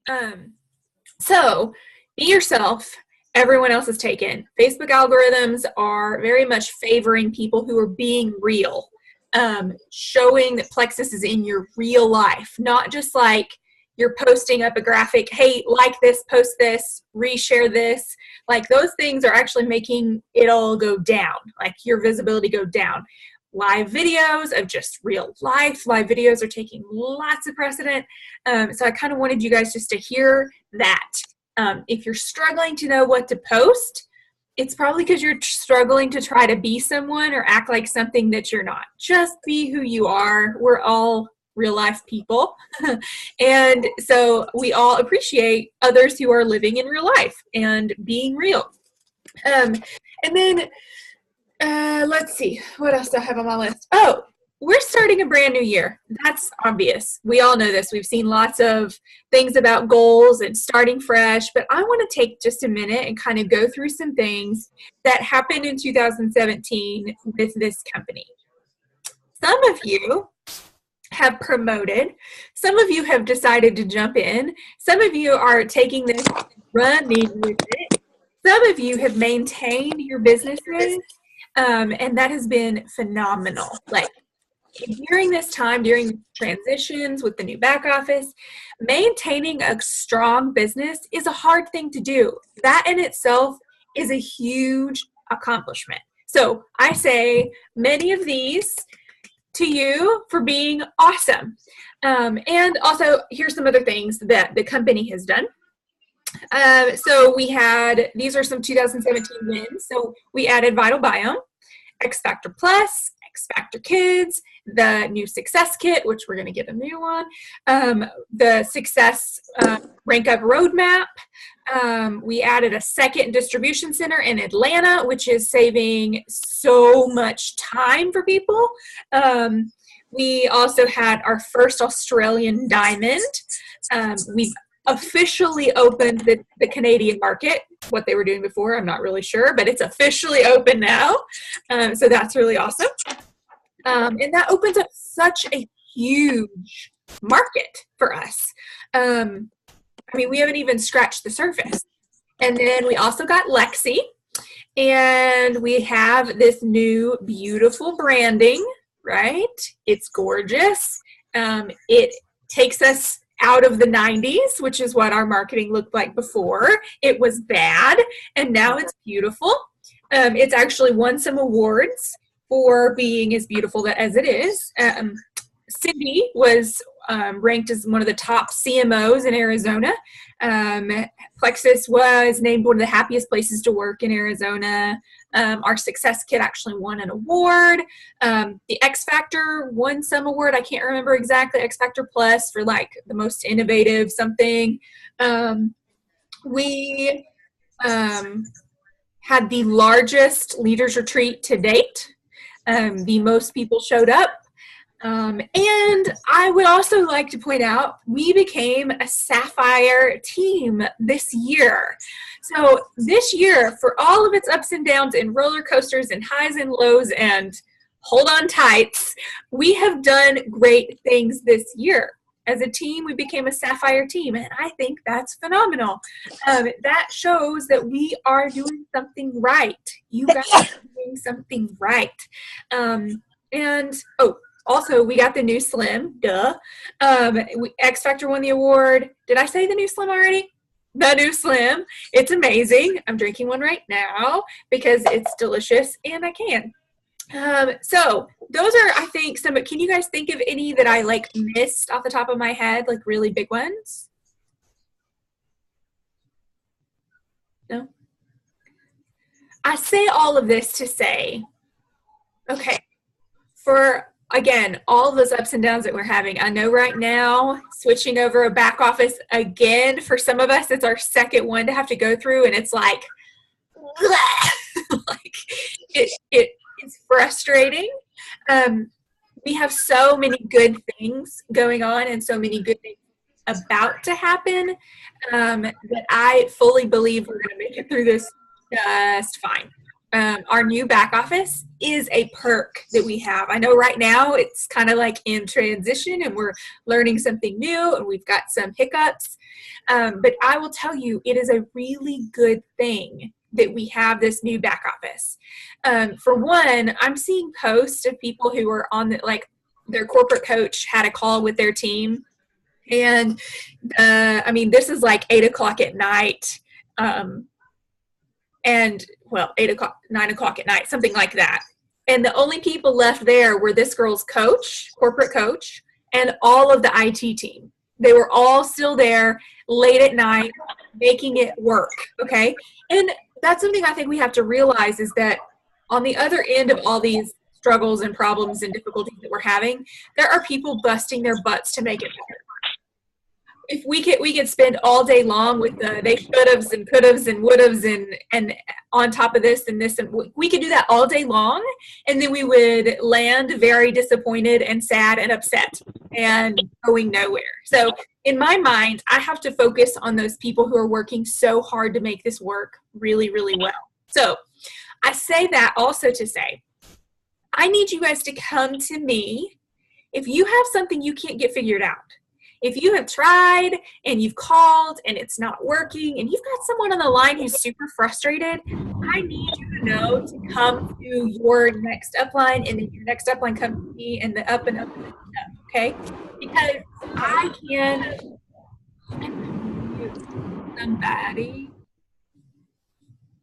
Um, so be yourself. Everyone else is taken. Facebook algorithms are very much favoring people who are being real, showing that Plexus is in your real life, not just like you're posting up a graphic, hey, like this, post this, reshare this. Like those things are actually making it all go down, like your visibility go down. Live videos of just real life. Live videos are taking lots of precedent. So I kind of wanted you guys just to hear that. If you're struggling to know what to post, it's probably because you're struggling to try to be someone or act like something that you're not. Just be who you are. We're all real life people. And so we all appreciate others who are living in real life and being real. And then let's see, what else do I have on my list? Oh, we're starting a brand new year. That's obvious. We all know this. We've seen lots of things about goals and starting fresh, but I want to take just a minute and kind of go through some things that happened in 2017 with this company. Some of you have promoted. Some of you have decided to jump in. Some of you are taking this and running with it. Some of you have maintained your businesses. And that has been phenomenal. Like during this time, during transitions with the new back office, maintaining a strong business is a hard thing to do. That in itself is a huge accomplishment. So I say many of these to you for being awesome. And also, here's some other things that the company has done. So we had, these are some 2017 wins. So we added Vital Biome, X Factor Plus, X Factor Kids, the new Success Kit, which we're going to get a new one, the Success Rank Up Roadmap. We added a second distribution center in Atlanta, which is saving so much time for people. We also had our first Australian diamond. We've officially opened the Canadian market. What they were doing before, I'm not really sure, but it's officially open now. So that's really awesome. And that opens up such a huge market for us. I mean, we haven't even scratched the surface. And then we also got Lexi, and we have this new beautiful branding, right? It's gorgeous. It takes us out of the 90s, which is what our marketing looked like before. It was bad, and now it's beautiful. It's actually won some awards for being as beautiful as it is. Cindy was ranked as one of the top CMOs in Arizona. Plexus was named one of the happiest places to work in Arizona. Our Success Kit actually won an award. The X Factor won some award. I can't remember exactly. X Factor Plus for like the most innovative something. We had the largest leaders retreat to date. The most people showed up. And I would also like to point out, we became a Sapphire team this year. So this year, for all of its ups and downs and roller coasters and highs and lows and hold on tights, we have done great things this year. As a team, we became a Sapphire team, and I think that's phenomenal. That shows that we are doing something right. You guys are doing something right. Also, we got the new Slim, duh. X Factor won the award. Did I say the new Slim already? The new Slim. It's amazing. I'm drinking one right now because it's delicious and I can. So those are, I think, some, can you guys think of any that I like missed off the top of my head, like really big ones? No? I say all of this to say, okay, for again, all of those ups and downs that we're having. I know right now, switching over a back office again, for some of us, it's our second one to have to go through, and it's like, like it's frustrating. We have so many good things going on and so many good things about to happen that I fully believe we're going to make it through this just fine. our new back office is a perk that we have. I know right now it's kind of like in transition and we're learning something new and we've got some hiccups. But I will tell you, it is a really good thing that we have this new back office. For one, I'm seeing posts of people who are on the, like, their corporate coach had a call with their team. And I mean, this is like 8 o'clock at night. And well, 8 o'clock, 9 o'clock at night, something like that. And the only people left there were this girl's coach, corporate coach, and all of the IT team. They were all still there late at night, making it work. Okay. And that's something I think we have to realize, is that on the other end of all these struggles and problems and difficulties that we're having, there are people busting their butts to make it better. If we could spend all day long with the they should'ves and could'ves and would'ves and on top of this and this, and we could do that all day long, and then we would land very disappointed and sad and upset and going nowhere. So in my mind, I have to focus on those people who are working so hard to make this work really, really well. So I say that also to say, I need you guys to come to me if you have something you can't get figured out. If you have tried and you've called and it's not working and you've got someone on the line who's super frustrated, I need you to know to come to your next upline, and then your next upline comes to me, and the up and up and up, okay? Because I can somebody.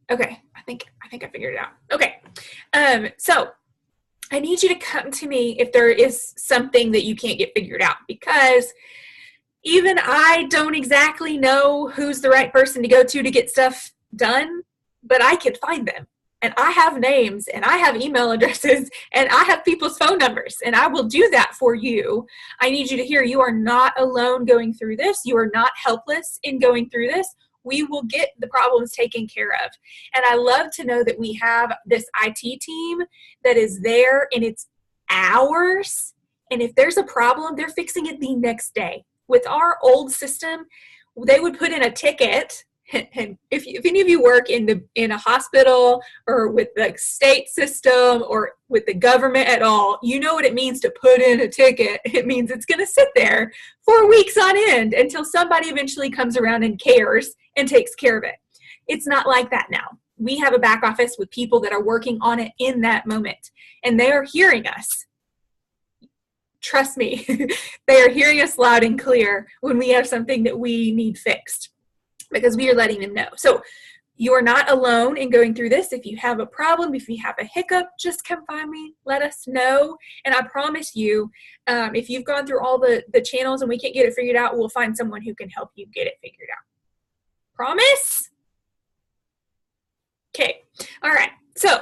Okay, I think I figured it out. Okay, so I need you to come to me if there is something that you can't get figured out, because even I don't exactly know who's the right person to go to get stuff done, but I can find them. And I have names, and I have email addresses, and I have people's phone numbers, and I will do that for you. I need you to hear you are not alone going through this. You are not helpless in going through this. We will get the problems taken care of. And I love to know that we have this IT team that is there, and it's hours. And if there's a problem, they're fixing it the next day. With our old system, they would put in a ticket. And if any of you work in a hospital or with the state system or with the government at all, you know what it means to put in a ticket. It means it's going to sit there for weeks on end until somebody eventually comes around and cares and takes care of it. It's not like that now. We have a back office with people that are working on it in that moment, and they are hearing us. Trust me, they are hearing us loud and clear when we have something that we need fixed, because we are letting them know. So you are not alone in going through this. If you have a problem, if you have a hiccup, just come find me, let us know. And I promise you, if you've gone through all the channels and we can't get it figured out, we'll find someone who can help you get it figured out. Promise? Okay. All right. So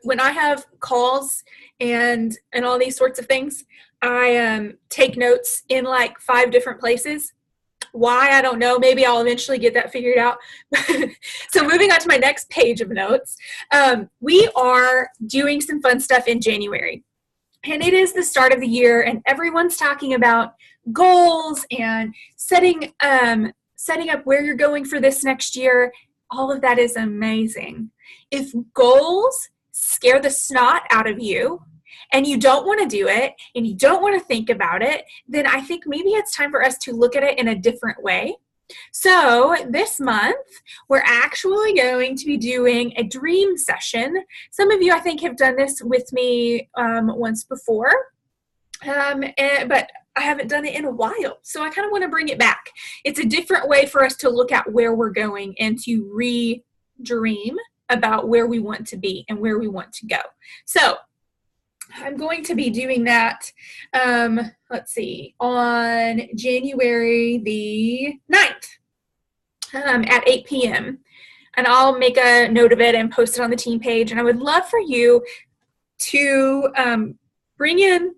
when I have calls and all these sorts of things, I take notes in like 5 different places. Why? I don't know. Maybe I'll eventually get that figured out. So moving on to my next page of notes, we are doing some fun stuff in January. And it is the start of the year, and everyone's talking about goals and setting up where you're going for this next year. All of that is amazing. If goals scare the snot out of you, and you don't want to do it, and you don't want to think about it, then I think maybe it's time for us to look at it in a different way. So this month, we're actually going to be doing a dream session. Some of you, I think, have done this with me once before, but I haven't done it in a while. So I kind of want to bring it back. It's a different way for us to look at where we're going and to re-dream about where we want to be and where we want to go. So I'm going to be doing that, let's see, on January the 9th at 8 p.m. And I'll make a note of it and post it on the team page. And I would love for you to bring in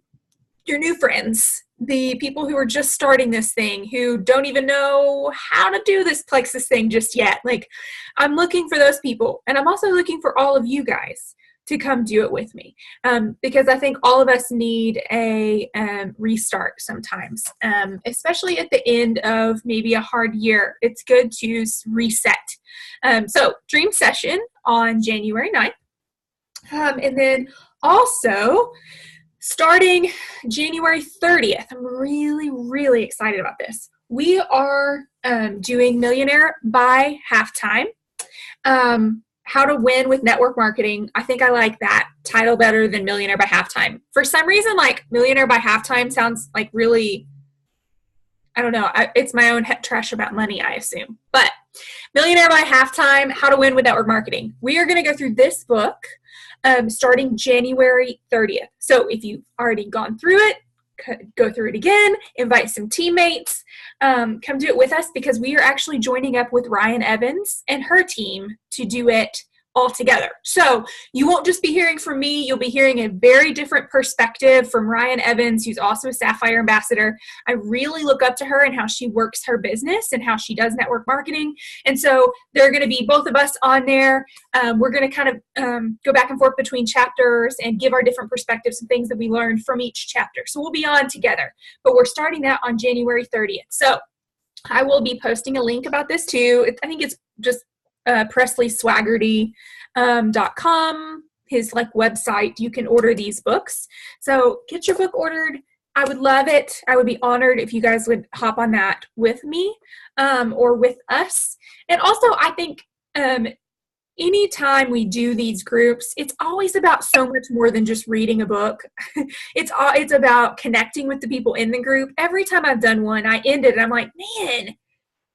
your new friends, the people who are just starting this thing, who don't even know how to do this Plexus thing just yet. Like, I'm looking for those people. And I'm also looking for all of you guys to come do it with me, because I think all of us need a restart sometimes, especially at the end of maybe a hard year. It's good to reset. So dream session on January 9th. And then also starting January 30th, I'm really, really excited about this. We are doing Millionaire by Halftime. How to win with network marketing. I think I like that title better than Millionaire by Halftime. For some reason, like Millionaire by Halftime sounds like really, I don't know. It's my own trash about money, I assume. But Millionaire by Halftime, How to Win with Network Marketing. We are going to go through this book starting January 30th. So if you've already gone through it, go through it again, invite some teammates, come do it with us, because we are actually joining up with Ryan Evans and her team to do it all together. So you won't just be hearing from me, you'll be hearing a very different perspective from Ryan Evans, who's also a Sapphire ambassador. I really look up to her and how she works her business and how she does network marketing. And so there are going to be both of us on there. We're going to kind of go back and forth between chapters and give our different perspectives and things that we learned from each chapter. So we'll be on together, but we're starting that on January 30th. So I will be posting a link about this too. I think it's just PresleySwaggerty.com, his like website. You can order these books. So get your book ordered. I would love it. I would be honored if you guys would hop on that with me or with us. And also, I think anytime we do these groups, it's always about so much more than just reading a book. It's about connecting with the people in the group. Every time I've done one, I end it and I'm like, man,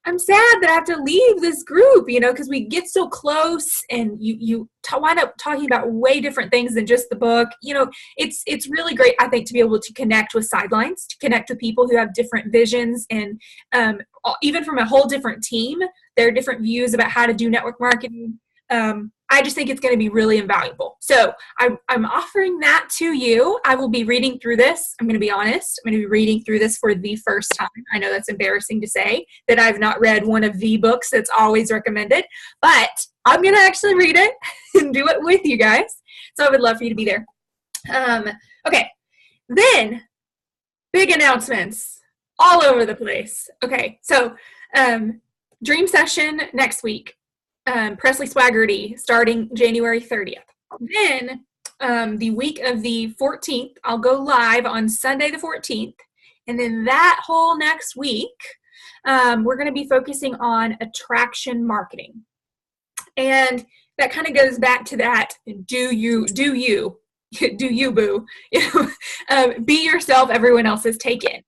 I'm sad that I have to leave this group, because we get so close and you wind up talking about way different things than just the book. It's really great, I think, to be able to connect with sidelines, to connect with people who have different visions and even from a whole different team, there are different views about how to do network marketing. I just think it's going to be really invaluable. So I'm offering that to you. I will be reading through this. I'm going to be honest. I'm going to be reading through this for the first time. I know that's embarrassing to say that I've not read one of the books that's always recommended, but I'm going to actually read it and do it with you guys. So I would love for you to be there. Okay. Then big announcements all over the place. Okay. So dream session next week. Presley Swaggerty starting January 30th. Then the week of the 14th, I'll go live on Sunday the 14th. And then that whole next week, we're going to be focusing on attraction marketing. And that kind of goes back to that, do you, boo. Be yourself, everyone else is taken.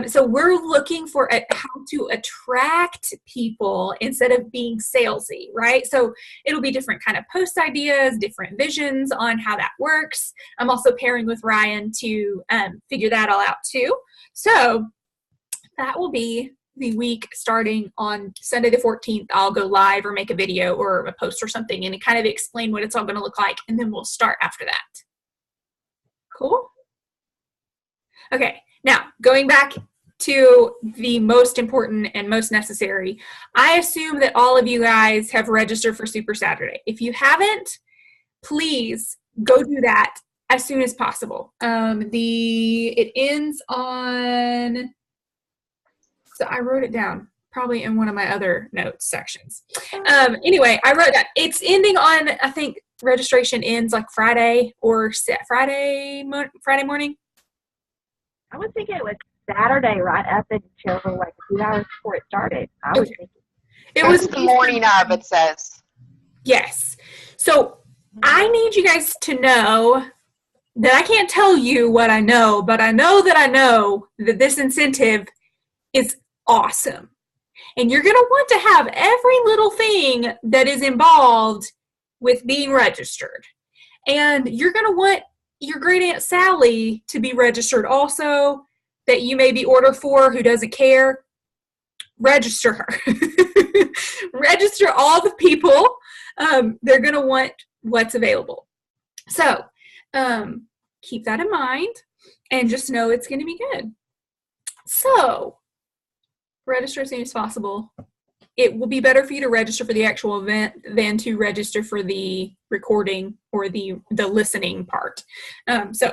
So we're looking for how to attract people instead of being salesy, right? So it'll be different kind of post ideas, different visions on how that works. I'm also pairing with Ryan to figure that all out too. So that will be the week starting on Sunday the 14th. I'll go live or make a video or a post or something and kind of explain what it's all going to look like. And then we'll start after that. Cool? Okay. Now, going back to the most important and most necessary, I assume that all of you guys have registered for Super Saturday. If you haven't, please go do that as soon as possible. It ends on, so I wrote it down, probably in one of my other notes sections. Anyway, I wrote that. It's ending on, I think registration ends like Friday or Friday morning. I was thinking it was Saturday right up until like a few hours before it started. I was thinking. It was the morning of, it says. Yes. So I need you guys to know that I can't tell you what I know, but I know that this incentive is awesome. And you're going to want to have every little thing that is involved with being registered. And you're going to want your great Aunt Sally to be registered also, that you may be ordered for, who doesn't care. Register her. Register all the people. They're going to want what's available. So keep that in mind and just know it's going to be good. So register as soon as possible. it will be better for you to register for the actual event than to register for the recording or the listening part. So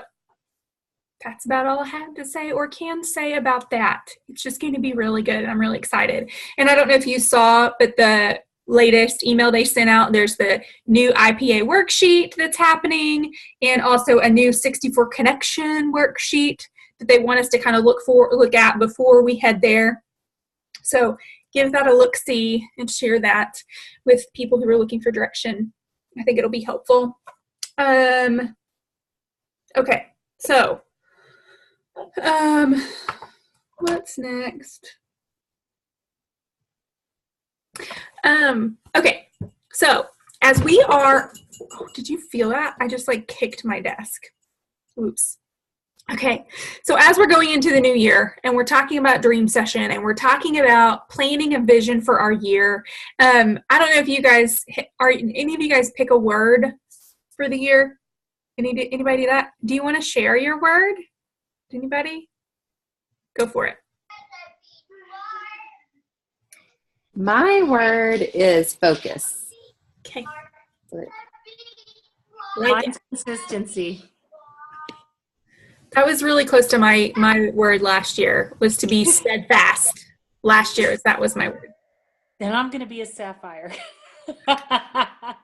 that's about all I have to say or can say about that. It's just going to be really good. I'm really excited. And I don't know if you saw, but the latest email they sent out, there's the new IPA worksheet that's happening, and also a new 64 connection worksheet that they want us to kind of look at before we head there. So give that a look-see and share that with people who are looking for direction. I think it'll be helpful. Okay, so what's next? Okay, so as we are, did you feel that? I just like kicked my desk. Oops. Okay, so as we're going into the new year and we're talking about dream session and we're talking about planning a vision for our year, I don't know if you guys, are any of you guys pick a word for the year? Anybody do that? Do you want to share your word? Anybody? Go for it. My word is focus. Okay. Mine's consistency. That was really close to my word last year, was to be steadfast. Last year, that was my word. Then I'm going to be a sapphire.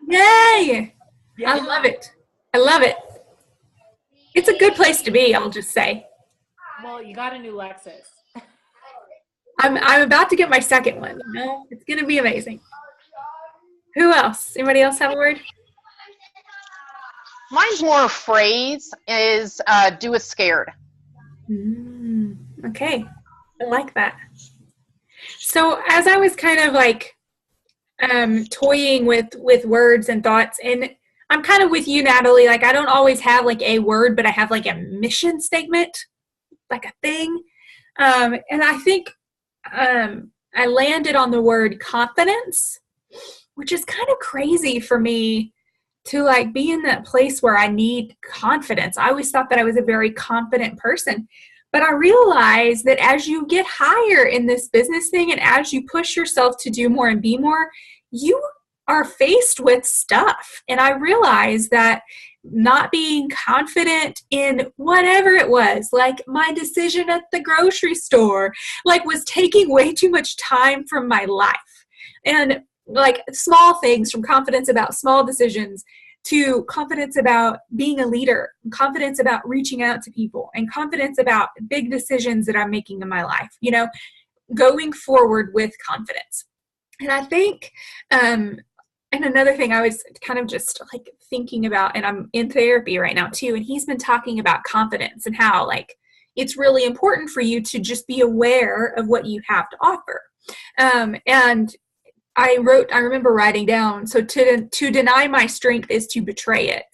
Yay! Yeah. I love it. I love it. It's a good place to be, I'll just say. Well, you got a new Lexus. I'm about to get my second one. You know? It's going to be amazing. Who else? Anybody else have a word? Mine's more a phrase, is do it scared. Okay. I like that. So as I was kind of like toying with words and thoughts, and I'm kind of with you, Natalie, like I don't always have like a word, but I have like a mission statement, like a thing. And I think I landed on the word confidence, which is kind of crazy for me to like be in that place where I need confidence. I always thought that I was a very confident person, but I realized that as you get higher in this business thing and as you push yourself to do more and be more, you are faced with stuff. And I realized that not being confident in whatever it was, like my decision at the grocery store, like was taking way too much time from my life. And like small things, from confidence about small decisions to confidence about being a leader, confidence about reaching out to people, and confidence about big decisions that I'm making in my life, you know, going forward with confidence. And I think, and another thing I was kind of just like thinking about, and I'm in therapy right now too, and he's been talking about confidence and how like it's really important for you to just be aware of what you have to offer. And I remember writing down, so to deny my strength is to betray it.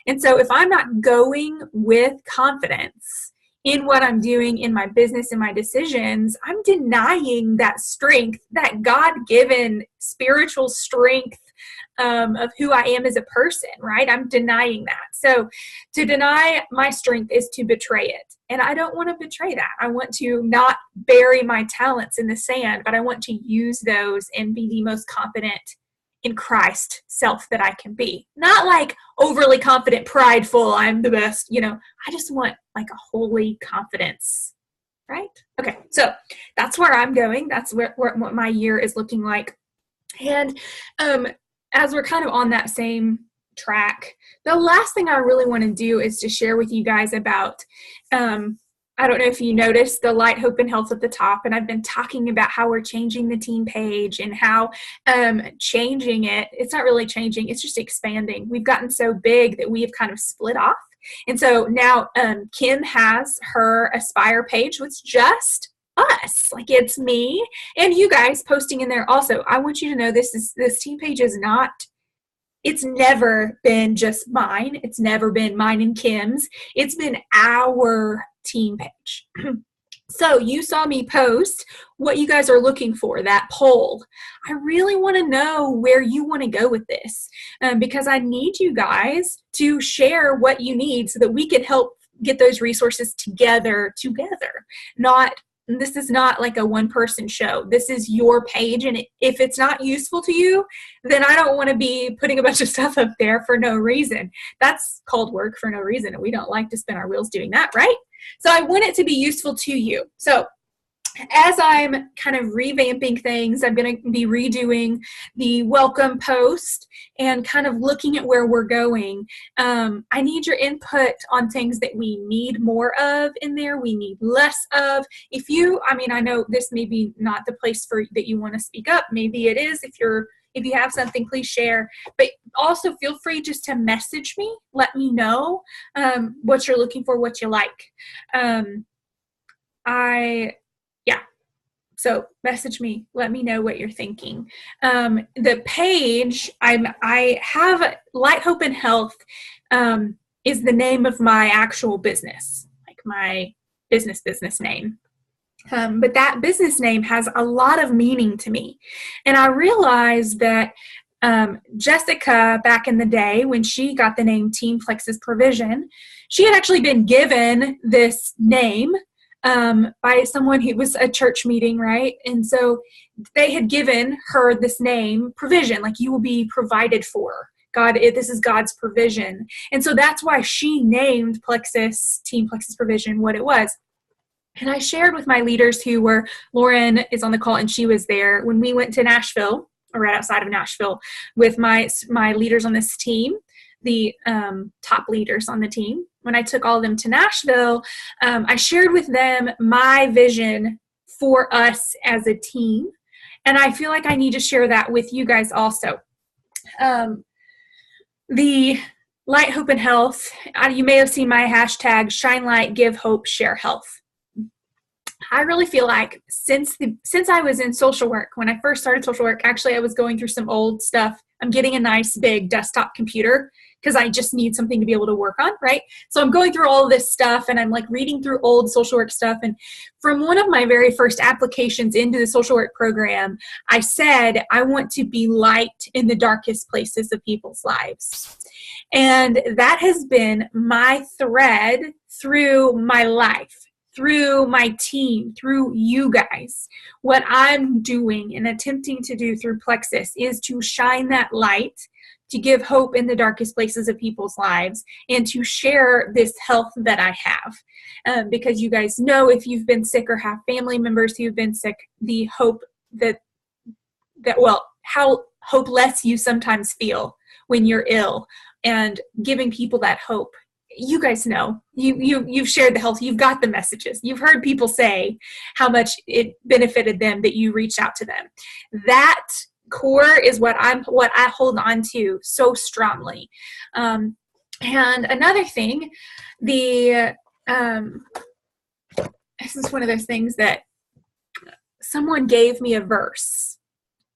And so if I'm not going with confidence in what I'm doing in my business and my decisions, I'm denying that strength, that God-given spiritual strength of who I am as a person, right? I'm denying that. So to deny my strength is to betray it. And I don't want to betray that. I want to not bury my talents in the sand, but I want to use those and be the most confident in Christ self that I can be. Not like overly confident, prideful, I'm the best, you know. I just want like a holy confidence, right? Okay, so that's where I'm going. That's where what my year is looking like. And as we're kind of on that same track, the last thing I really want to do is to share with you guys about, I don't know if you noticed the Light, Hope, and Health at the top, and I've been talking about how we're changing the team page and how changing it, it's not really changing, it's just expanding. We've gotten so big that we have kind of split off. And so now Kim has her Aspire page with just us, like it's me and you guys posting in there. Also, I want you to know this team page is not, it's never been just mine. It's never been mine and Kim's. It's been our team page. So you saw me post what you guys are looking for, that poll. I really want to know where you want to go with this because I need you guys to share what you need so that we can help get those resources together, not this is not like a one-person show. This is your page, and if it's not useful to you, then I don't want to be putting a bunch of stuff up there for no reason. That's called work for no reason, and we don't like to spin our wheels doing that, right? So I want it to be useful to you. So as I'm kind of revamping things, I'm going to be redoing the welcome post and kind of looking at where we're going. I need your input on things that we need more of in there, we need less of. If you, I know this may be not the place for that you want to speak up. Maybe it is. If you have something, please share. But also feel free just to message me. Let me know what you're looking for, what you like. So message me. Let me know what you're thinking. The page, I have Light, Hope, and Health is the name of my actual business, like my business name. But that business name has a lot of meaning to me. And I realized that Jessica, back in the day when she got the name Team Plexus Provision, she had actually been given this name by someone who was a church meeting, right? And so they had given her this name, provision, like you will be provided for. God, this is God's provision. And so that's why she named Plexus, Team Plexus Provision, what it was. And I shared with my leaders who were, Lauren is on the call and she was there, when we went to Nashville, or right outside of Nashville, with my leaders on this team, the top leaders on the team. When I took all of them to Nashville, I shared with them my vision for us as a team. And I feel like I need to share that with you guys also. The Light, Hope, and Health, you may have seen my hashtag, Shine Light, Give Hope, Share Health. I really feel like since I was in social work, when I first started social work, actually I was going through some old stuff. I'm getting a nice big desktop computer because I just need something to be able to work on, right? So I'm going through all of this stuff and I'm like reading through old social work stuff. And from one of my very first applications into the social work program, I said, I want to be light in the darkest places of people's lives. And that has been my thread through my life, through my team, through you guys. What I'm doing and attempting to do through Plexus is to shine that light, to give hope in the darkest places of people's lives, and to share this health that I have. Because you guys know, if you've been sick or have family members who've been sick, the hope how hopeless you sometimes feel when you're ill, and giving people that hope. You guys know, you've shared the health, you've got the messages, you've heard people say how much it benefited them that you reached out to them. That core is what I hold on to so strongly. And another thing, this is one of those things that someone gave me a verse,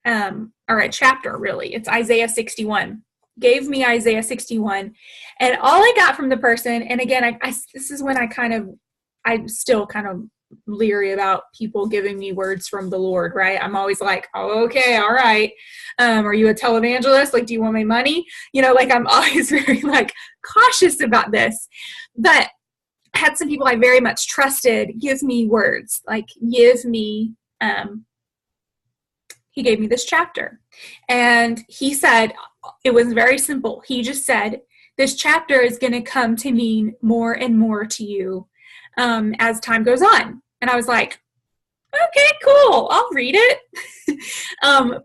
or a chapter really. It's Isaiah 61. Gave me Isaiah 61, and all I got from the person, and again, this is when I'm still kind of leery about people giving me words from the Lord, right? I'm always like, oh, okay, all right. Are you a televangelist? Like, do you want my money? Like I'm always very cautious about this. But I had some people I very much trusted give me words, he gave me this chapter, and he said, it was very simple. He just said, this chapter is going to come to mean more and more to you as time goes on. And I was like, okay, cool, I'll read it.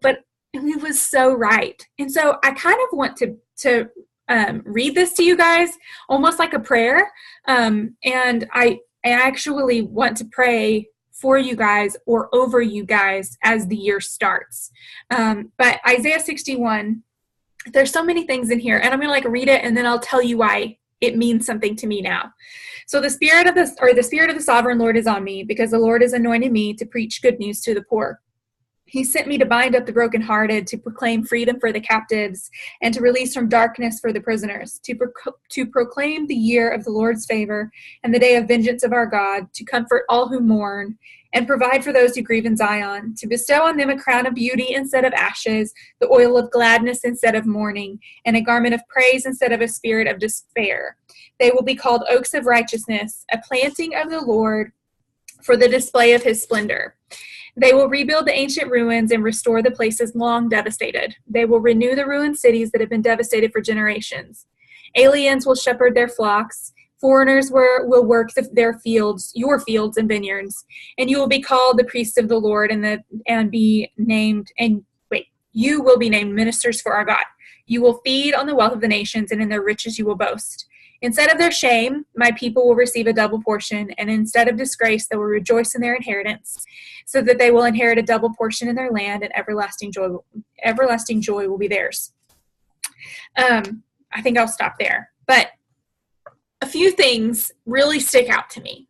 But it was so right. And so I kind of want to read this to you guys almost like a prayer. And I actually want to pray for you guys or over you guys as the year starts. But Isaiah 61, there's so many things in here, and I'm going to read it, and then I'll tell you why it means something to me now. So the Spirit of the Sovereign Lord is on me, because the Lord has anointed me to preach good news to the poor. He sent me to bind up the brokenhearted, to proclaim freedom for the captives, and to release from darkness for the prisoners, to proclaim the year of the Lord's favor and the day of vengeance of our God, to comfort all who mourn, and provide for those who grieve in Zion, to bestow on them a crown of beauty instead of ashes, the oil of gladness instead of mourning, and a garment of praise instead of a spirit of despair. They will be called oaks of righteousness, a planting of the Lord, for the display of his splendor. They will rebuild the ancient ruins and restore the places long devastated. They will renew the ruined cities that have been devastated for generations. Aliens will shepherd their flocks. Foreigners will work their fields, your fields and vineyards, and you will be called the priests of the Lord, you will be named ministers for our God. You will feed on the wealth of the nations, and in their riches you will boast. Instead of their shame, my people will receive a double portion, and instead of disgrace, they will rejoice in their inheritance, so that they will inherit a double portion in their land, and everlasting joy will be theirs. I think I'll stop there. But a few things really stick out to me.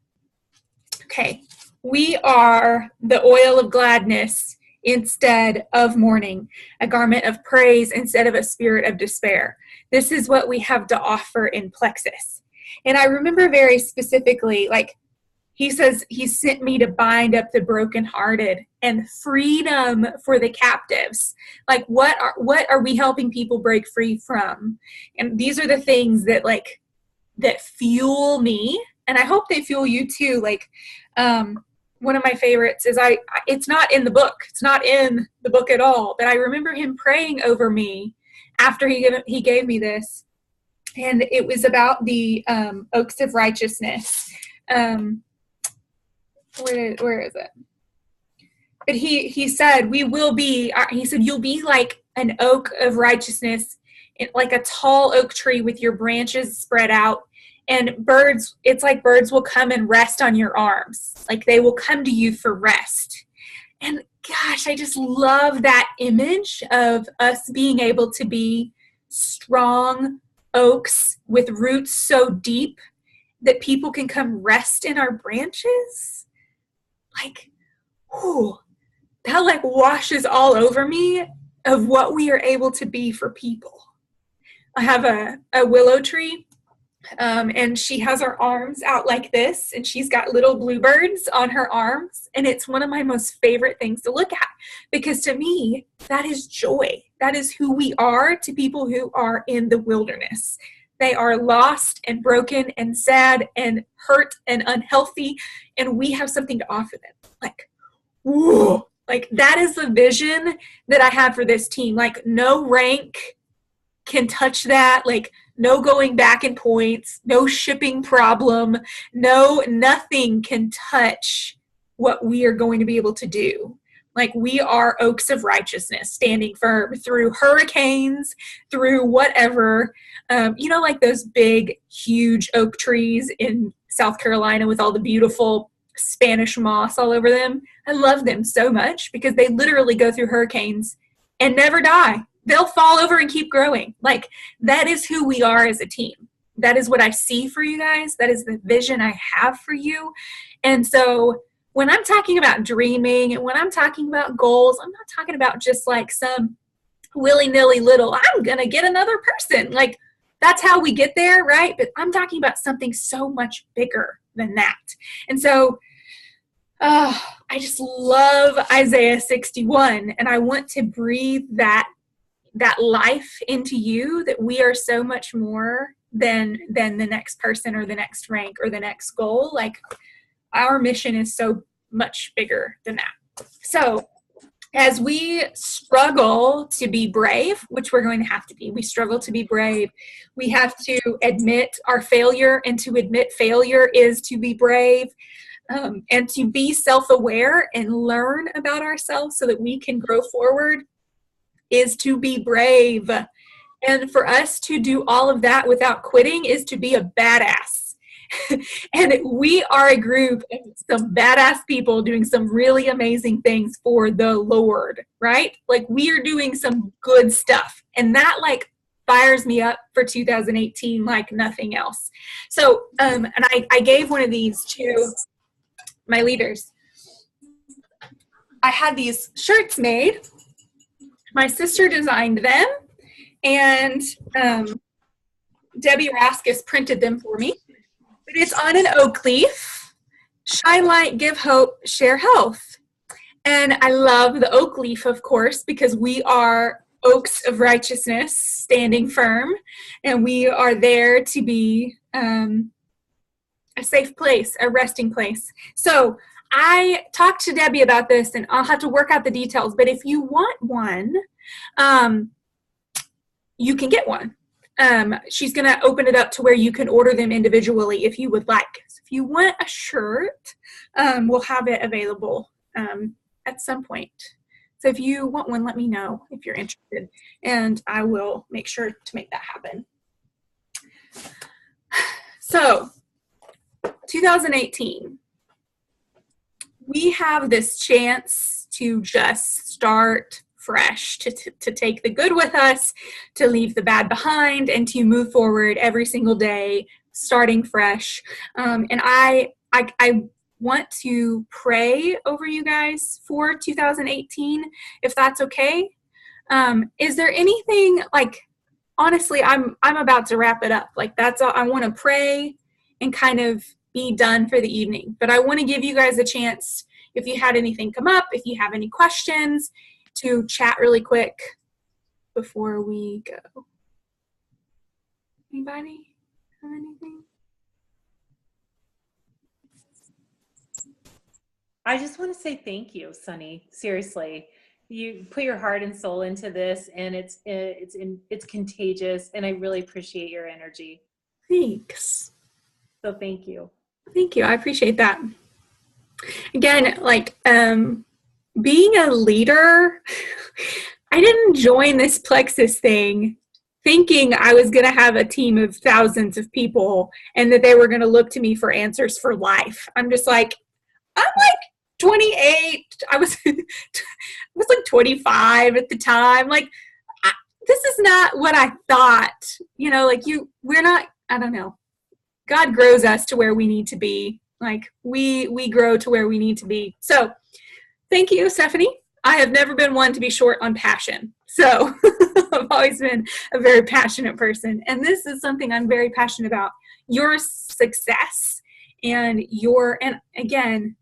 Okay, we are the oil of gladness instead of mourning, a garment of praise instead of a spirit of despair. This is what we have to offer in Plexus. And I remember very specifically, like, he says, he sent me to bind up the brokenhearted and freedom for the captives. Like, what are we helping people break free from? And these are the things that, like, that fuel me, and I hope they fuel you too. Like, one of my favorites is it's not in the book. It's not in the book at all, but I remember him praying over me after he gave me this, and it was about the oaks of righteousness. Where is it? But he said, you'll be like an oak of righteousness, like a tall oak tree with your branches spread out, and it's like birds will come and rest on your arms. Like, they will come to you for rest. And gosh, I just love that image of us being able to be strong oaks with roots so deep that people can come rest in our branches. Like, whew, that like washes all over me of what we are able to be for people. I have a willow tree, and she has her arms out like this, and she's got little bluebirds on her arms, and it's one of my most favorite things to look at, because to me, that is joy. That is who we are to people who are in the wilderness. They are lost and broken and sad and hurt and unhealthy, and we have something to offer them. Like, whoa, like that is the vision that I have for this team. Like, no rank can touch that. Like, no going back in points, no shipping problem, nothing can touch what we are going to be able to do. Like, we are oaks of righteousness, standing firm through hurricanes, through whatever, like those big, huge oak trees in South Carolina with all the beautiful Spanish moss all over them. I love them so much because they literally go through hurricanes and never die. They'll fall over and keep growing. Like, that is who we are as a team. That is what I see for you guys. That is the vision I have for you. And so when I'm talking about dreaming and when I'm talking about goals, I'm not talking about just like some willy-nilly little, I'm going to get another person. Like, that's how we get there, right? But I'm talking about something so much bigger than that. And so I just love Isaiah 61, and I want to breathe that life into you, that we are so much more than the next person or the next rank or the next goal. Like, our mission is so much bigger than that. So as we struggle to be brave, which we're going to have to be, we struggle to be brave. We have to admit our failure, and to admit failure is to be brave. And to be self-aware and learn about ourselves so that we can grow forward is to be brave. And for us to do all of that without quitting is to be a badass. And we are a group of some badass people doing some really amazing things for the Lord, right? Like, we are doing some good stuff. And that like fires me up for 2018 like nothing else. So, and I gave one of these to my leaders. I had these shirts made. My sister designed them, and Debbie Raskus printed them for me. But it's on an oak leaf. Shine light, give hope, share health. And I love the oak leaf, of course, because we are oaks of righteousness, standing firm, and we are there to be a safe place, a resting place. So I talked to Debbie about this, and I'll have to work out the details, but if you want one, you can get one. She's going to open it up to where you can order them individually if you would like. So if you want a shirt, we'll have it available at some point. So if you want one, let me know if you're interested, and I will make sure to make that happen. So 2018, we have this chance to just start fresh, to take the good with us, to leave the bad behind, and to move forward every single day, starting fresh. And I want to pray over you guys for 2018, if that's okay. Is there anything, like, honestly, I'm about to wrap it up. Like, that's all. I want to pray and kind of be done for the evening. But I want to give you guys a chance, if you had anything come up, if you have any questions, to chat really quick before we go. Anybody have anything? I just want to say thank you, Sunny. Seriously, you put your heart and soul into this, and it's contagious, and I really appreciate your energy. Thanks. So thank you. Thank you. I appreciate that. Again, like, being a leader, I didn't join this Plexus thing thinking I was going to have a team of thousands of people and that they were going to look to me for answers for life. I'm just like, I'm like 28. I was like 25 at the time. Like, this is not what I thought. You know, like, we're not, I don't know. God grows us to where we need to be. Like, we grow to where we need to be. So thank you, Stephanie. I have never been one to be short on passion. So I've always been a very passionate person. And this is something I'm very passionate about. Your success and again,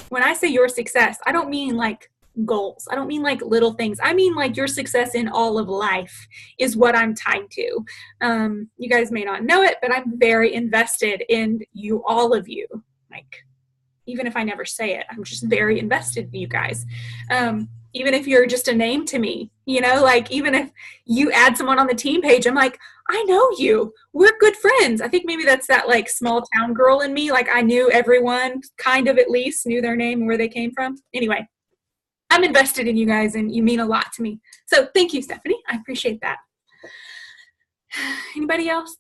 when I say your success, I don't mean like goals. I don't mean like little things. I mean like your success in all of life is what I'm tied to. You guys may not know it, but I'm very invested in you, all of you. Like, even if I never say it, I'm just very invested in you guys. Even if you're just a name to me, you know, like, even if you add someone on the team page, I'm like, I know you. We're good friends. I think maybe that's that like small town girl in me. Like, I knew everyone, kind of, at least knew their name and where they came from. Anyway, I'm invested in you guys, and you mean a lot to me. So thank you, Stephanie. I appreciate that. Anybody else?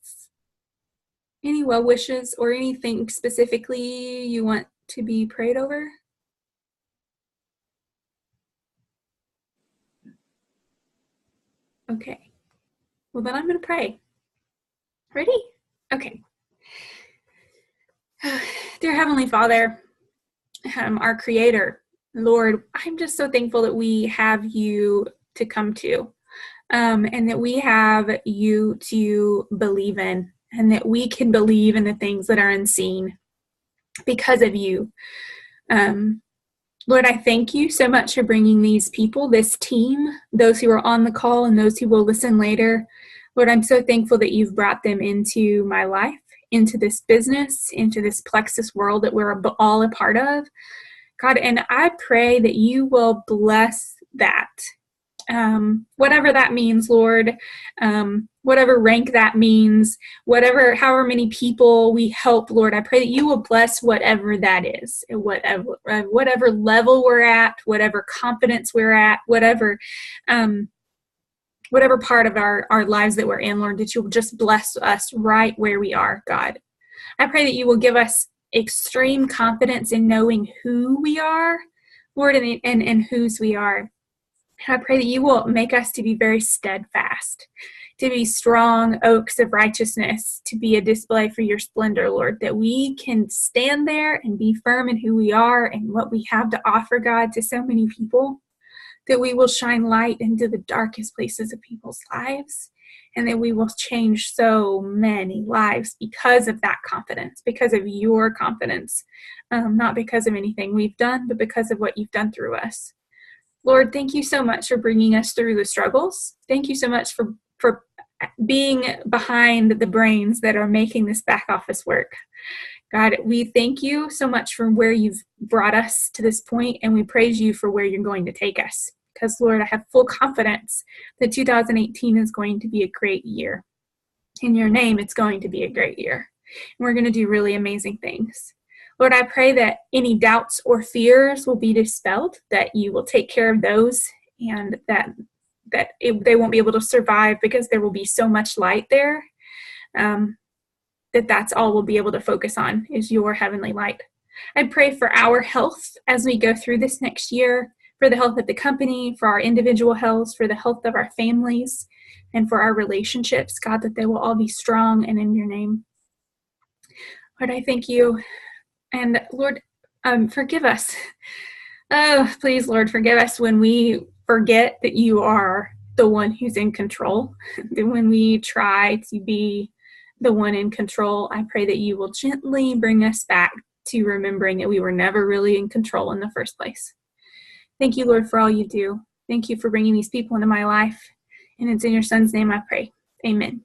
Any well wishes or anything specifically you want to be prayed over? Okay. Well, then I'm going to pray. Ready? Okay. Dear Heavenly Father, our Creator, Lord, I'm just so thankful that we have you to come to, and that we have you to believe in, and that we can believe in the things that are unseen because of you. Lord, I thank you so much for bringing these people, this team, those who are on the call and those who will listen later. Lord, I'm so thankful that you've brought them into my life, into this business, into this Plexus world that we're all a part of. God, and I pray that you will bless that. Whatever that means, Lord, whatever rank that means, however many people we help, Lord, I pray that you will bless whatever that is, whatever level we're at, whatever confidence we're at, whatever part of our lives that we're in, Lord, that you'll just bless us right where we are, God. I pray that you will give us extreme confidence in knowing who we are, Lord, and whose we are. And I pray that you will make us to be very steadfast, to be strong oaks of righteousness, to be a display for your splendor, Lord, that we can stand there and be firm in who we are and what we have to offer, God, to so many people, that we will shine light into the darkest places of people's lives, and that we will change so many lives because of that confidence, because of your confidence, not because of anything we've done, but because of what you've done through us. Lord, thank you so much for bringing us through the struggles. Thank you so much for being behind the brains that are making this back office work. God, we thank you so much for where you've brought us to this point, and we praise you for where you're going to take us. Because, Lord, I have full confidence that 2018 is going to be a great year. In your name, it's going to be a great year. And we're going to do really amazing things. Lord, I pray that any doubts or fears will be dispelled, that you will take care of those, and that they won't be able to survive because there will be so much light there, that's all we'll be able to focus on is your heavenly light. I pray for our health as we go through this next year, for the health of the company, for our individual health, for the health of our families, and for our relationships, God, that they will all be strong and in your name. Lord, I thank you. And Lord, forgive us. Oh, please, Lord, forgive us when we forget that you are the one who's in control. When we try to be the one in control, I pray that you will gently bring us back to remembering that we were never really in control in the first place. Thank you, Lord, for all you do. Thank you for bringing these people into my life. And it's in your son's name I pray. Amen.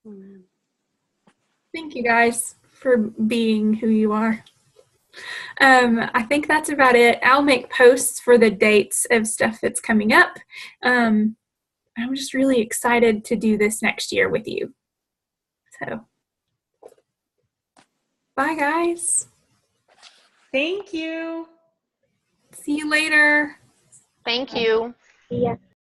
Amen. Thank you guys for being who you are. I think that's about it. I'll make posts for the dates of stuff that's coming up. I'm just really excited to do this next year with you. So, bye guys. Thank you. See you later. Thank you. See ya.